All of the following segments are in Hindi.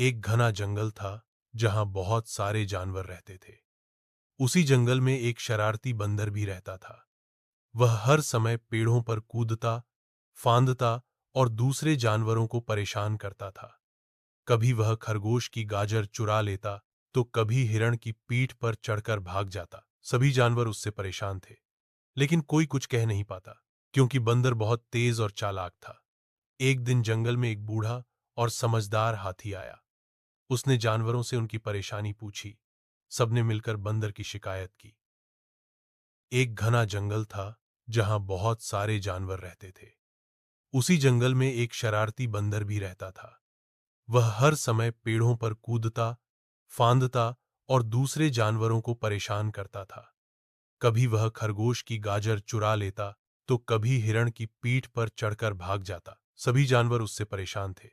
एक घना जंगल था जहां बहुत सारे जानवर रहते थे। उसी जंगल में एक शरारती बंदर भी रहता था। वह हर समय पेड़ों पर कूदता, फांदता और दूसरे जानवरों को परेशान करता था। कभी वह खरगोश की गाजर चुरा लेता, तो कभी हिरण की पीठ पर चढ़कर भाग जाता। सभी जानवर उससे परेशान थे, लेकिन कोई कुछ कह नहीं पाता, क्योंकि बंदर बहुत तेज और चालाक था। एक दिन जंगल में एक बूढ़ा और समझदार हाथी आया। उसने जानवरों से उनकी परेशानी पूछी। सबने मिलकर बंदर की शिकायत की। एक घना जंगल था जहां बहुत सारे जानवर रहते थे। उसी जंगल में एक शरारती बंदर भी रहता था। वह हर समय पेड़ों पर कूदता, फांदता और दूसरे जानवरों को परेशान करता था। कभी वह खरगोश की गाजर चुरा लेता, तो कभी हिरण की पीठ पर चढ़कर भाग जाता। सभी जानवर उससे परेशान थे,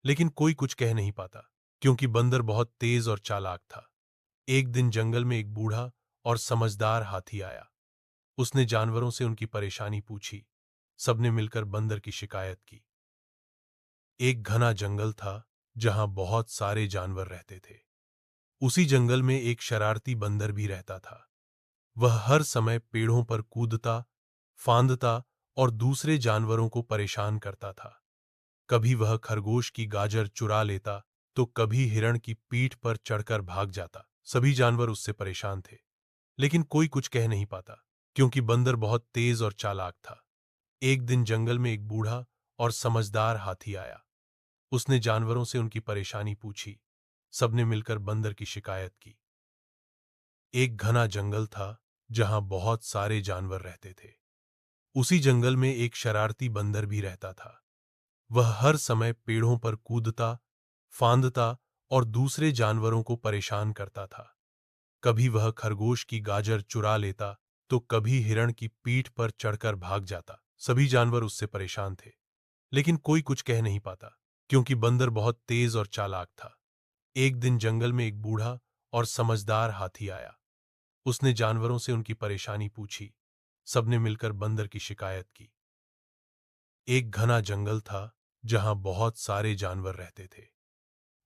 लेकिन कोई कुछ कह नहीं पाता, क्योंकि बंदर बहुत तेज और चालाक था। एक दिन जंगल में एक बूढ़ा और समझदार हाथी आया। उसने जानवरों से उनकी परेशानी पूछी। सबने मिलकर बंदर की शिकायत की। एक घना जंगल था जहां बहुत सारे जानवर रहते थे। उसी जंगल में एक शरारती बंदर भी रहता था। वह हर समय पेड़ों पर कूदता, फांदता और दूसरे जानवरों को परेशान करता था। कभी वह खरगोश की गाजर चुरा लेता, तो कभी हिरण की पीठ पर चढ़कर भाग जाता। सभी जानवर उससे परेशान थे, लेकिन कोई कुछ कह नहीं पाता, क्योंकि बंदर बहुत तेज और चालाक था। एक दिन जंगल में एक बूढ़ा और समझदार हाथी आया। उसने जानवरों से उनकी परेशानी पूछी। सबने मिलकर बंदर की शिकायत की। एक घना जंगल था जहां बहुत सारे जानवर रहते थे। उसी जंगल में एक शरारती बंदर भी रहता था। वह हर समय पेड़ों पर कूदता, फांदता और दूसरे जानवरों को परेशान करता था। कभी वह खरगोश की गाजर चुरा लेता, तो कभी हिरण की पीठ पर चढ़कर भाग जाता। सभी जानवर उससे परेशान थे, लेकिन कोई कुछ कह नहीं पाता, क्योंकि बंदर बहुत तेज और चालाक था। एक दिन जंगल में एक बूढ़ा और समझदार हाथी आया। उसने जानवरों से उनकी परेशानी पूछी। सबने मिलकर बंदर की शिकायत की। एक घना जंगल था जहां बहुत सारे जानवर रहते थे।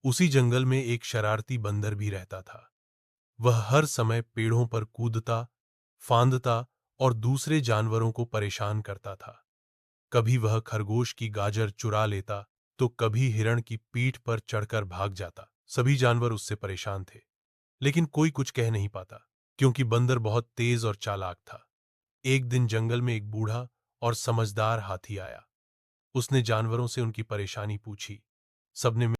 उसी जंगल में एक शरारती बंदर भी रहता था। वह हर समय पेड़ों पर कूदता, फांदता और दूसरे जानवरों को परेशान करता था। कभी वह खरगोश की गाजर चुरा लेता, तो कभी हिरण की पीठ पर चढ़कर भाग जाता। सभी जानवर उससे परेशान थे, लेकिन कोई कुछ कह नहीं पाता, क्योंकि बंदर बहुत तेज और चालाक था। एक दिन जंगल में एक बूढ़ा और समझदार हाथी आया। उसने जानवरों से उनकी परेशानी पूछी। सबने